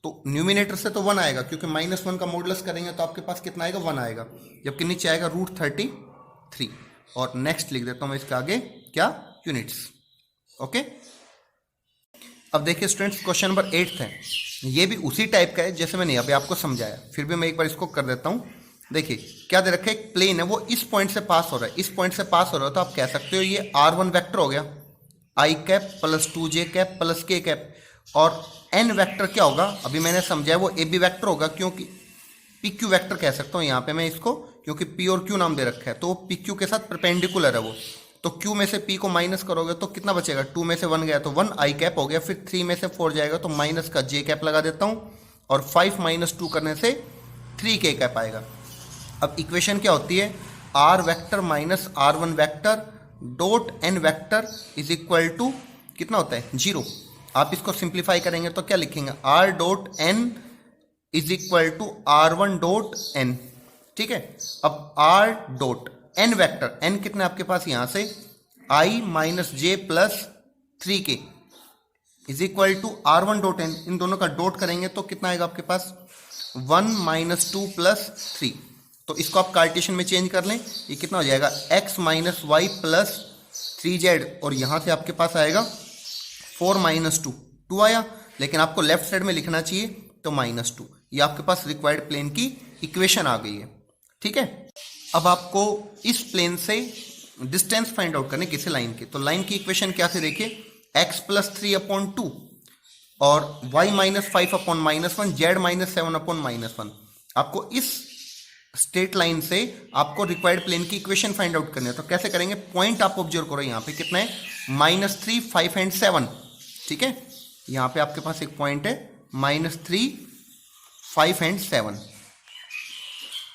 तो न्यूमिनेटर से तो 1 आएगा क्योंकि -1 का मॉडुलस करेंगे तो आपके पास कितना आएगा, 1 आएगा, जबकि नीचे आएगा √33। और नेक्स्ट लिख देता हूं मैं इसके आगे क्या, यूनिट्स, ओके। अब देखिए स्टूडेंट्स क्वेश्चन नंबर 8 है, ये भी उसी टाइप का है जैसे मैंने अभी आपको समझाया, फिर भी मैं एक बार इसको कर देता हूं। देखिए क्या दे रखा है, एक प्लेन है वो इस पॉइंट से पास हो रहा है, इस पॉइंट से पास हो रहा है, तो आप कह सकते हो ये r1 वेक्टर हो गया, i cap plus 2j cap plus k cap, और n वेक्टर क्या होगा, अभी मैंने समझाया वो ए बी वेक्टर होगा, क्योंकि पी क्यू वेक्टर कह सकता हूँ यहाँ पे मैं इसको, क्योंकि पी और क्यू नाम दे रखा है, तो वो पी क्यू के साथ परपेंडिकुलर है वो, तो क्यू में से पी को माइनस करोगे तो कितना बचेगा, 2 में से 1 गया तो 1 आई कैप हो गया, फिर 3 में से 4 जाएगा तो माइनस का जे कैप लगा देता हूँ, और 5 - 2 करने से 3 के कैप आएगा। अब इक्वेशन क्या होती है, are vector minus R1 vector dot N vector is equal to कितना होता है, 0। आप इसको सिंप्लीफाई करेंगे तो क्या लिखेंगे, R dot n is equal to R1 dot n. ठीक है, अब R dot N vector, n कितना आपके पास यहां से I - j plus 3k is equal to R1 dot n, इन दोनों का डॉट करेंगे तो कितना आएगा आपके पास 1 - 2 प्लस 3। तो इसको आप कार्टेशियन में चेंज कर लें, ये कितना हो जाएगा x - y प्लस 3z, और यहां से आपके पास आएगा 4 - 2 आया, लेकिन आपको लेफ्ट साइड में लिखना चाहिए तो -2। ये आपके पास रिक्वायर्ड प्लेन की इक्वेशन आ गई है। ठीक है, अब आपको इस प्लेन से डिस्टेंस फाइंड आउट करने किसी लाइन की, तो लाइन की इक्वेशन क्या थी देखिए, x + 3/2 और y - 5/-1, z - 7/-1। आपको इस स्ट्रेट लाइन से आपको रिक्वायर्ड प्लेन की इक्वेशन फाइंड आउट करनी है, तो कैसे करेंगे, पॉइंट आप ऑब्जर्व करो यहाँ पे कितना है, -3, 5 एंड 7। ठीक है, यहाँ पे आपके पास एक पॉइंट है -3, 5 एंड 7।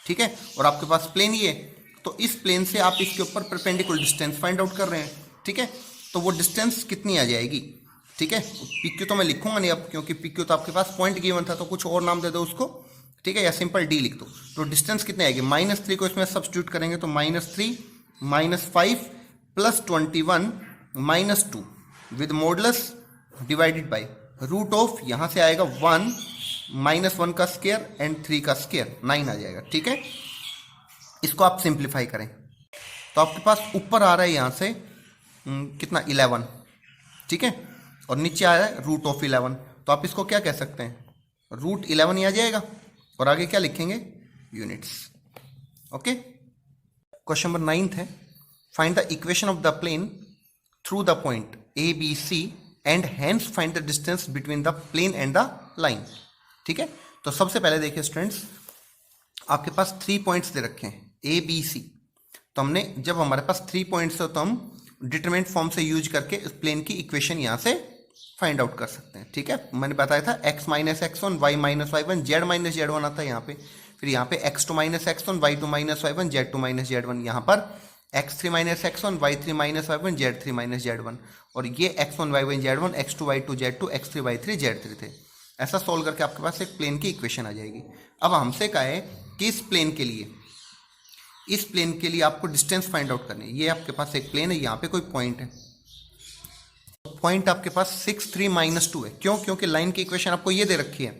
ठीक है, और आपके पास प्लेन ये है, तो इस प्लेन से आप इसके ऊपर परपेंडिकुलर डिस्टेंस फाइंड आउट कर रहे हैं। ठीक है, तो वो डिस्टेंस कितनी आ जाएगी। ठीक है, PQ तो मैं लिखूंगा नहीं अब, क्योंकि PQ तो आपके पास पॉइंट गिवन था, तो कुछ और नाम दे दो उसको। ठीक है, या सिंपल D लिख दो, तो डिस्टेंस कितनी आएगी, -3 को इसमें सब्स्टिट्यूट करेंगे तो -3 - 5 + 21 - 2 with modulus divided by root of, यहां से आएगा 1 -1 का स्क्वायर एंड 3 का स्क्वायर, 9 आ जाएगा। ठीक है, इसको आप सिंप्लीफाई करें तो आपके पास ऊपर आ रहा है यहां से कितना 11। ठीक है, और नीचे आ रहा है √11, तो आप इसको क्या कह सकते हैं, √11 ही आ जाएगा, और आगे क्या लिखेंगे, यूनिट्स। ओके, क्वेश्चन नंबर 9 है, find the equation of the plane through the point ABC and hence find the distance between the plane and the line. ठीक है, तो सबसे पहले देखिए स्टूडेंट्स, आपके पास 3 पॉइंट्स दे रखे हैं ABC, तो हमने जब हमारे पास 3 पॉइंट्स हो तो हम डिटरमिनेंट फॉर्म से यूज करके इस प्लेन की इक्वेशन यहां से फाइंड आउट कर सकते हैं। ठीक है, मैंने बताया था x - x1, y - y1, z - z1 आता है यहाँ पे, फिर यहाँ पे x2 - x1, y2 - y1, z2 - z1, यहाँ पर x3 - x1, y3 - y1, z3 - z1, और ये x1 y1 z1, x2 y2 z2, x3 y3 z3 थे। ऐसा सोल्व करके आपके पास एक प्लेन की इक्वेशन आ जाएगी। अब हमसे कहा है कि इस प्लेन के लिए आपको डिस्टेंस फाइंड आउट करनी है। ये आपके पास एक प्लेन है, यहाँ पे कोई पॉइंट है, पॉइंट आपके पास 6, 3 - 2 है। क्यों, क्योंकि लाइन की इक्वेशन आपको ये दे रखी है,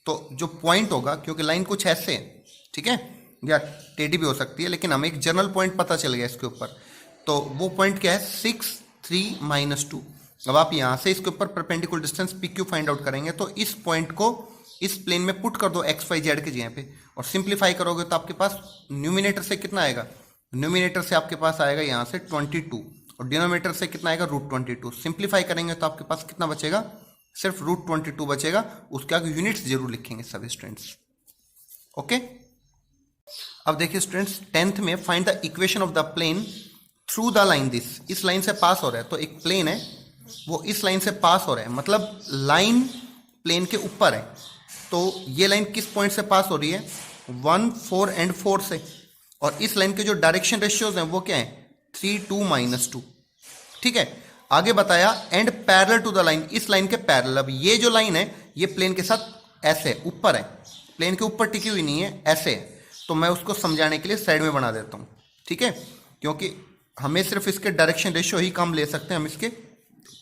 तो जो पॉइंट होगा, क्योंकि लाइन कुछ ऐसे है, ठीक है, या टेढ़ी भी हो सकती है, लेकिन हमें एक जनरल पॉइंट पता चल गया इसके ऊपर, तो वो पॉइंट क्या है 6, 3 - 2। अब आप यहाँ से इसके ऊपर perpendicular distance PQ find out करेंगे, तो इस पॉइंट को इस प्लेन में पुट कर दो x, y, z के जगह पे, और सिंप्लीफाई करोगे तो आपके पास न्यूमिनेटर से कितना आएगा, न्यूमिनेटर से आपके पास आएगा यहाँ से 22, और डिनोमिनेटर से कितना आएगा √22। सिंप्लीफाई करेंगे तो आपके पास कितना बचेगा, सिर्फ √22 बचेगा, उसके आगे यूनिट्स जरूर लिखेंगे सभी स्टूडेंट्स। ओके, अब देखिए स्टूडेंट्स 10th में find the equation of the plane through the line this, इस लाइन से पास हो रहा है, तो एक प्लेन है वो इस लाइन से पास हो रहा है, मतलब लाइन प्लेन के ऊपर है, तो ये लाइन किस पॉइंट से पास हो रही है, 1, 4 एंड 4 से, और इस लाइन के जो डायरेक्शन रेशियोज हैं वो क्या है 3, 2 - 2। ठीक है, आगे बताया and parallel to the line, इस लाइन के पैरेलल। अब ये जो लाइन है ये प्लेन के साथ ऐसे ऊपर है, प्लेन के ऊपर टिकी हुई नहीं है, ऐसे है, तो मैं उसको समझाने के लिए साइड में बना देता हूँ। ठीक है, क्योंकि हमें सिर्फ इसके डायरेक्शन रेशियो ही काम ले सकते हैं, हम इसके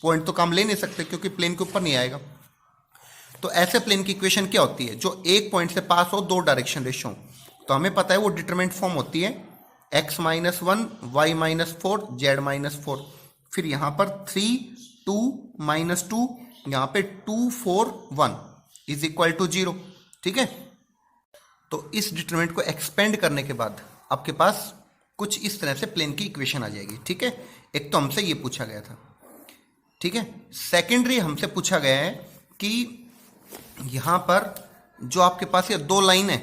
पॉइंट तो काम ले नहीं सकते क्योंकि प्लेन के ऊपर नहीं आएगा। तो ऐसे प्लेन की इक्वेशन क्या होती है, जो एक पॉइंट से पास हो, 2 डायरेक्शन रेशियो, तो हमें पता है वो डिटरमिनेंट फॉर्म होती है x - 1, y - 4, z - 4, फिर यहाँ पर 3, 2 - 2, यहाँ पे 2, 4, 1 इज इक्वल टू 0। ठीक है, तो इस डिटरमिनेंट को एक्सपेंड करने के बाद आपके पास कुछ इस तरह से प्लेन की इक्वेशन आ जाएगी। ठीक है, एक तो हमसे ये पूछा गया था। ठीक है, सेकेंडरी हमसे पूछा गया है कि यहाँ पर जो आपके पास ये 2 लाइन है,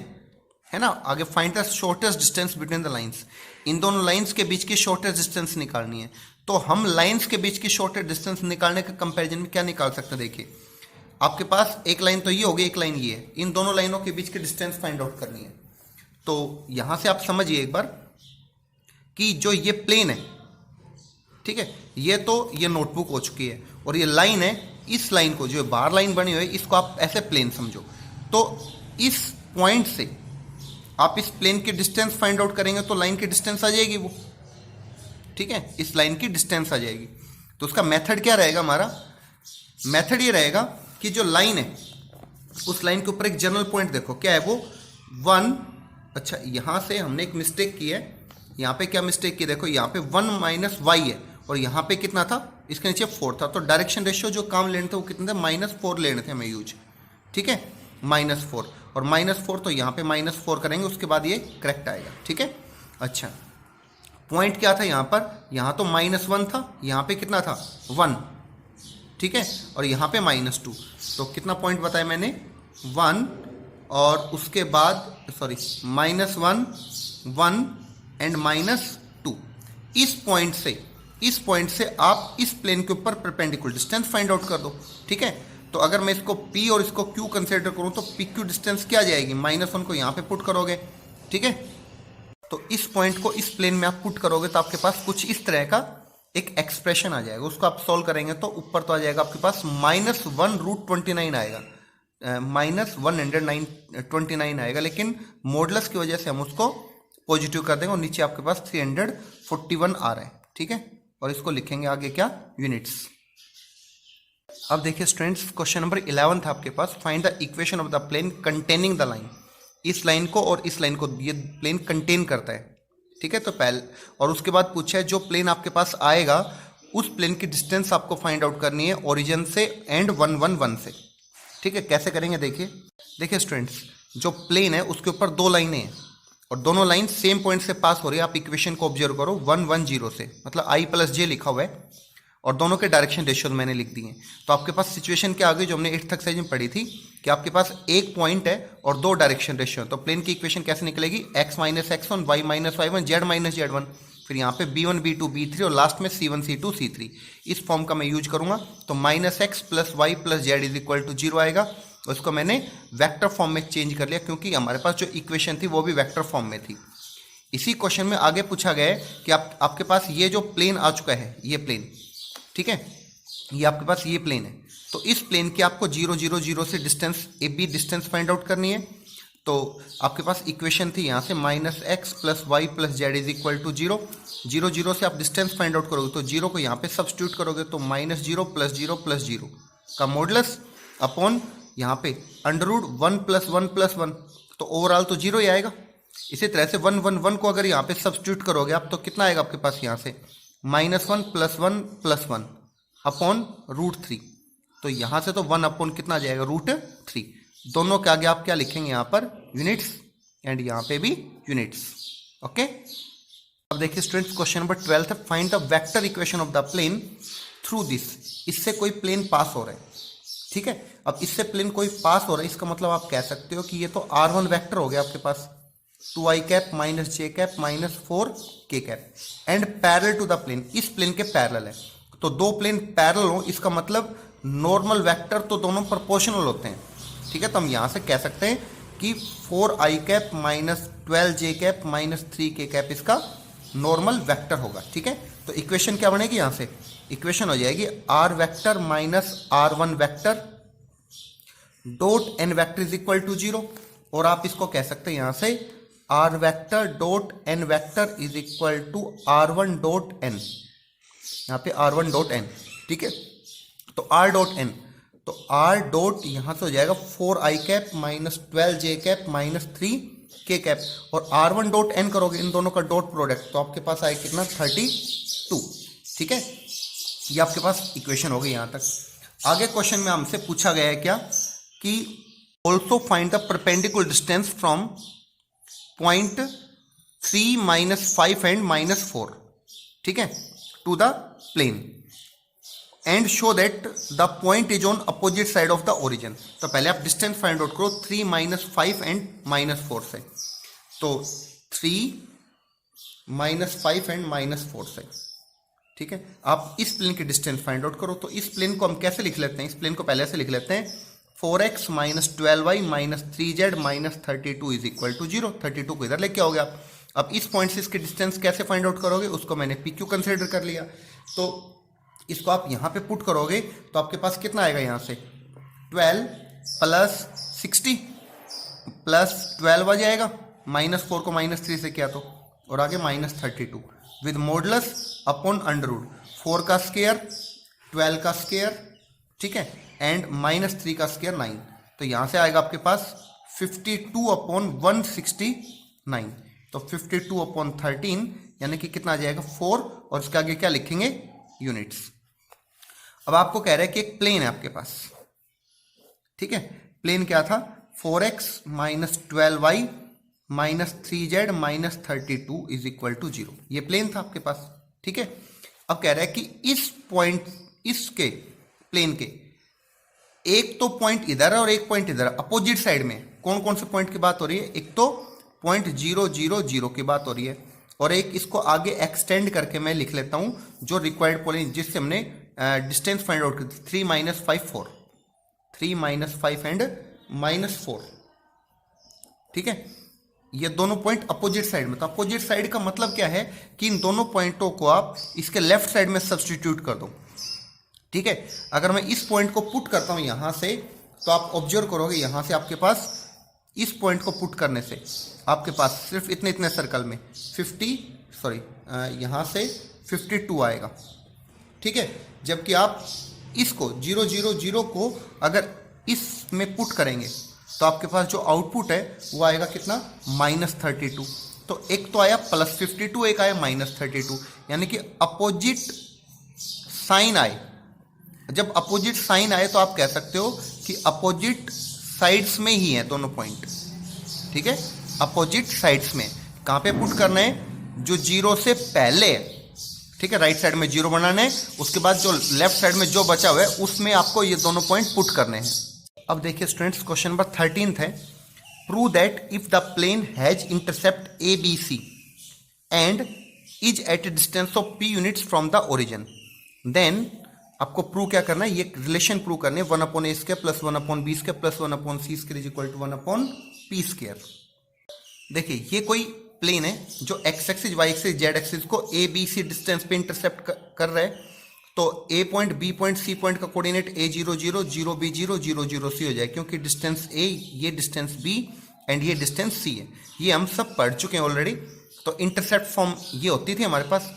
है ना। आगे find the shortest distance between the lines, इन दोनों लाइंस के बीच की शॉर्टेस्ट डिस्टेंस निकालनी है। तो हम लाइंस के बीच की शॉर्टेस्ट डिस्टेंस निकालने के कंपैरिजन में क्या निकाल सकते हैं, देखिए आपके पास एक लाइन तो ये होगी, एक लाइन ये है, इन दोनों लाइनों के बीच की डिस्टेंस फाइंड आउट करनी है। तो यहां से आप समझिए एक बार कि जो ये प्लेन है, ठीक है, ये नोटबुक हो चुकी है और ये लाइन है, इस लाइन को जो बार लाइन बनी हुई है इसको आप ऐसे प्लेन समझो। तो इस पॉइंट से आप इस प्लेन की डिस्टेंस फाइंड आउट करेंगे तो लाइन की डिस्टेंस आ जाएगी वो, ठीक है, इस लाइन की डिस्टेंस आ जाएगी। तो उसका मेथड क्या रहेगा, हमारा मेथड ये रहेगा कि जो लाइन है उस लाइन के ऊपर एक जनरल पॉइंट देखो, क्या है वो 1। अच्छा यहां से हमने एक मिस्टेक की है, यहां पे क्या मिस्टेक की, देखो यहां पे 1 माइनस वाई है और यहां पे कितना था, इसके नीचे 4 था। तो डायरेक्शन रेशियो जो काम लेने थे वो कितने थे, -4 लेने थे हमें यूज, ठीक है, -4 और -4, तो यहाँ पे -4 करेंगे, उसके बाद ये करेक्ट आएगा, ठीक है। अच्छा पॉइंट क्या था यहाँ पर, यहाँ तो -1 था, यहाँ पे कितना था 1, ठीक है, और यहाँ पे -2, तो कितना पॉइंट बताया मैंने 1 और उसके बाद सॉरी -1 1 एंड -2। इस पॉइंट से आप इस प्लेन के ऊपर परपेंडिकुलर डिस्टेंस फाइंड आउट कर दो, ठीक है। तो अगर मैं इसको P और इसको Q कंसिडर करूं तो PQ डिस्टेंस क्या आ जाएगी, -1 को यहाँ पे पुट करोगे, ठीक है। तो इस पॉइंट को इस प्लेन में आप पुट करोगे तो आपके पास कुछ इस तरह का एक एक्सप्रेशन आ जाएगा, उसको आप सॉल्व करेंगे तो ऊपर तो आ जाएगा आपके पास -1√29 आएगा, -129 आएगा, लेकिन मॉडुलस की वजह से हम उसको पॉजिटिव कर देंगे और नीचे आपके पास 341 आ रहा है, ठीक है। और इसको लिखेंगे आगे क्या, यूनिट्स। अब देखिए स्टूडेंट्स, क्वेश्चन नंबर 11 था आपके पास, find the equation of the plane containing the line. इस लाइन को और इस लाइन को ये प्लेन कंटेन करता है, ठीक है। तो पहले और उसके बाद पूछा है जो प्लेन आपके पास आएगा उस प्लेन की डिस्टेंस आपको फाइंड आउट करनी है ओरिजिन से एंड 1 1 1 से, ठीक है। कैसे करेंगे देखिए स्टूडेंट्स, जो प्लेन है उसके ऊपर दो लाइनें हैं और दोनों लाइन सेम पॉइंट से पास हो रही है। आप इक्वेशन को ऑब्जर्व करो 1 1 0 से, मतलब I + J लिखा हुआ है और दोनों के डायरेक्शन रेशियो मैंने लिख दिए। तो आपके पास सिचुएशन क्या आ गई जो हमने 8th एक्सरसाइज में पढ़ी थी कि आपके पास एक पॉइंट है और दो डायरेक्शन रेशियो है। तो प्लेन की इक्वेशन कैसे निकलेगी, x - x1 y - y1 z - z1, फिर यहाँ पे b1 b2 b3 और लास्ट में c1 c2 c3। इस फॉर्म का मैं यूज करूंगा तो -x + y + z = 0 आएगा। उसको मैंने वेक्टर फॉर्म में चेंज कर लिया क्योंकि हमारे पास जो इक्वेशन थी वो भी वेक्टर फॉर्म में थी। इसी क्वेश्चन में आगे पूछा गया है कि आपके पास ये जो प्लेन आ चुका है, ये प्लेन, ठीक है, ये आपके पास ये प्लेन है, तो इस प्लेन की आपको 0 0 0 से distance AB distance find out करनी है। तो आपके पास इक्वेशन थी यहाँ से -x + y + z = 0 0 0 से आप डिस्टेंस फाइंड आउट करोगे तो 0 को यहाँ पे सब्स्टिट्यूट करोगे तो -0 + 0 + 0 का मॉडुलस अपॉन यहाँ पे √1 + 1 + 1, तो ओवरऑल तो 0 ही आएगा। इसी तरह से 1 1 1 को अगर यहाँ पे सब्स्टिट्यूट करोगे आप तो कितना आएगा आपके पास यहाँ से -1 + 1 + 1 अपॉन √3, तो यहाँ से तो 1 अपॉन कितना आ जाएगा √3। दोनों के आगे आप क्या लिखेंगे यहाँ पर यूनिट्स एंड यहाँ पे भी यूनिट्स, ओके। अब देखिए स्टूडेंट्स क्वेश्चन नंबर 12 है, find the vector equation of the plane through this. इससे कोई प्लेन पास हो रहा है, ठीक है। अब इससे प्लेन कोई पास हो रहा है इसका मतलब आप कह सकते हो कि ये तो R1 वेक्टर हो गया आपके पास 2i - j - 4k and parallel to the plane, इस प्लेन के पैरेलल है। तो दो प्लेन पैरेलल हो इसका मतलब नॉर्मल वेक्टर तो दोनों प्रोपोर्शनल होते हैं, ठीक है। तो हम यहाँ से कह सकते हैं कि 4i - 12j - 3k इसका नॉर्मल वेक्टर होगा, ठीक है। तो इक्वेशन क्या बनेगी, यहाँ से इक्वेशन हो जाएगी r vector - r1 vector dot n vector = 0, और आप इसको कह सकते हैं यहाँ से r vector dot n vector = r1 dot n, यहाँ पे r1 डॉट n, ठीक है। तो r डॉट n, तो r डॉट यहाँ से हो जाएगा 4i - 12j - 3k और r1 डॉट n करोगे इन दोनों का डॉट प्रोडक्ट तो आपके पास आएगा कितना 32, ठीक है। ये आपके पास इक्वेशन हो गई यहाँ तक। आगे क्वेश्चन में हमसे पूछा गया है क्या कि also find the perpendicular distance from point 3 - 5 and -4, ठीक है, to the plane and show that the point is on opposite side of the origin. तो पहले आप डिस्टेंस फाइंड आउट करो 3 - 5 एंड -4 से। तो 3 -5 एंड -4 से, ठीक है। आप इस प्लेन की डिस्टेंस फाइंड आउट करो। तो इस प्लेन को हम कैसे लिख लेते हैं, इस प्लेन को पहले से लिख लेते हैं 4x - 12y - 3z - 32 is equal to 0। 32 को इधर लेके आओगे आप। अब इस पॉइंट से इसकी डिस्टेंस कैसे फाइंड आउट करोगे, उसको मैंने PQ कंसिडर कर लिया। तो इसको आप यहाँ पे पुट करोगे तो आपके पास कितना आएगा, यहाँ से 12 + 60 + 12 आ जाएगा, -4 को -3 से किया तो, और आगे -32 with modulus upon under root 4 का स्क्वायर 12 का स्क्वायर, ठीक है, एंड -3 का स्क्वायर 9। तो यहाँ से आएगा आपके पास 52/169। तो 52/13 यानी कि कितना आ जाएगा 4, और इसके आगे क्या लिखेंगे, यूनिट्स। अब आपको कह रहा है कि एक प्लेन है आपके पास, ठीक है। प्लेन क्या था, 4x - 12y - 3z - 32 is equal to 0। ये प्लेन था आपके पास, ठीक है। अब कह रहा है कि इस पॉइंट, इसके प्लेन के एक तो पॉइंट इधर है और एक पॉइंट इधर है, अपोजिट साइड में। कौन कौन से पॉइंट की बात हो रही है, एक तो पॉइंट 0 0 0 की बात हो रही है, और एक इसको आगे एक्सटेंड करके मैं लिख लेता हूं जो रिक्वायर्ड पॉइंट जिससे हमने डिस्टेंस फाइंड आउट की थी, 3 - 5 4, 3 - 5 एंड -4, ठीक है। ये दोनों पॉइंट अपोजिट साइड में। तो अपोजिट साइड का मतलब क्या है कि इन दोनों पॉइंटों को आप इसके लेफ्ट साइड में सब्सटीट्यूट कर दो, ठीक है। अगर मैं इस पॉइंट को पुट करता हूं यहां से, तो आप ऑब्जर्व करोगे यहां से आपके पास इस पॉइंट को पुट करने से आपके पास सिर्फ इतने इतने सर्कल में यहां से 52 आएगा, ठीक है। जबकि आप इसको 0 0 0 को अगर इसमें पुट करेंगे तो आपके पास जो आउटपुट है वो आएगा कितना, -32। तो एक तो आया +52, एक आया -32, यानी कि अपोजिट साइन आए। जब अपोजिट साइन आए तो आप कह सकते हो कि अपोजिट साइड्स में ही है दोनों पॉइंट, ठीक है। अपोजिट साइड्स में कहां पे पुट करना है, जो 0 से पहले है, ठीक है। राइट साइड में 0 बनाना है, उसके बाद जो लेफ्ट साइड में जो बचा हुआ है उसमें आपको ये दोनों पॉइंट पुट करने हैं। अब देखिए स्टूडेंट्स, क्वेश्चन नंबर 13 है, prove that if the plane has intercept ABC and is at a distance of P units from the origin, then आपको प्रूव क्या करना है, ये रिलेशन प्रूव करने है 1/a² + 1/b² + 1/c² is equal to 1/p²। देखिए ये कोई प्लेन है जो x axis y axis z axis को ABC डिस्टेंस पे इंटरसेप्ट कर रहा है। तो A point, B point, C point का कोऑर्डिनेट A0 0 0 B 0 0 0 C हो जाए, क्योंकि डिस्टेंस A, ये डिस्टेंस B एंड ये डिस्टेंस C है। ये हम सब पढ़ चुके हैं ऑलरेडी। तो इंटरसेप्ट फॉर्म ये होती थी हमारे पास।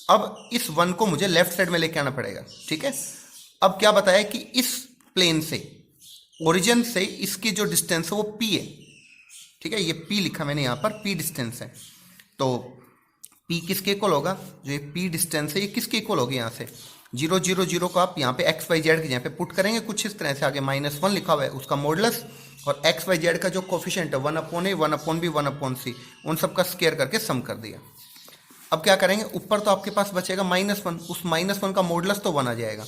अब इस 1 को मुझे लेफ्ट साइड में लेके आना पड़ेगा, ठीक है। अब क्या बताया कि इस प्लेन से, ओरिजिन से इसकी जो डिस्टेंस है वो P है, ठीक है। ये P लिखा मैंने यहाँ पर, P डिस्टेंस है। तो P किसके इक्वल होगा, जो ये P डिस्टेंस है ये किसके इक्वल होगी, यहाँ से 0 0 0 को आप यहाँ पे x y z के यहाँ पे पुट करेंगे कुछ इस तरह से, आगे -1 लिखा हुआ है उसका मॉडुलस, और x y z का जो कोफिशिएंट है 1/a 1/b 1/c, उन सब का स्क्वायर करके सम कर दिया। अब क्या करेंगे, ऊपर तो आपके पास बचेगा -1, उस -1 का मॉडुलस तो 1 आ जाएगा,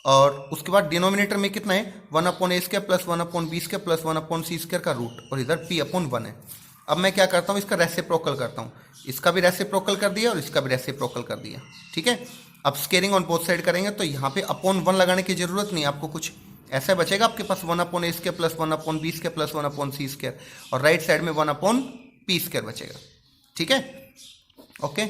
और उसके बाद डिनोमिनेटर में कितना है 1/a² + 1/b² + 1/c² का रूट, और इधर p/1 है। अब मैं क्या करता हूँ, इसका रेसिप्रोकल करता हूँ, इसका भी रेसिप्रोकल कर दिया और इसका भी रेसिप्रोकल कर दिया, ठीक है। अब स्केयरिंग ऑन बोथ साइड करेंगे तो यहाँ पे /1 लगाने की जरूरत नहीं, आपको कुछ ऐसा बचेगा आपके पास 1/a² + 1/b² + 1/c², और राइट साइड में 1/p² बचेगा, ठीक है। ओके।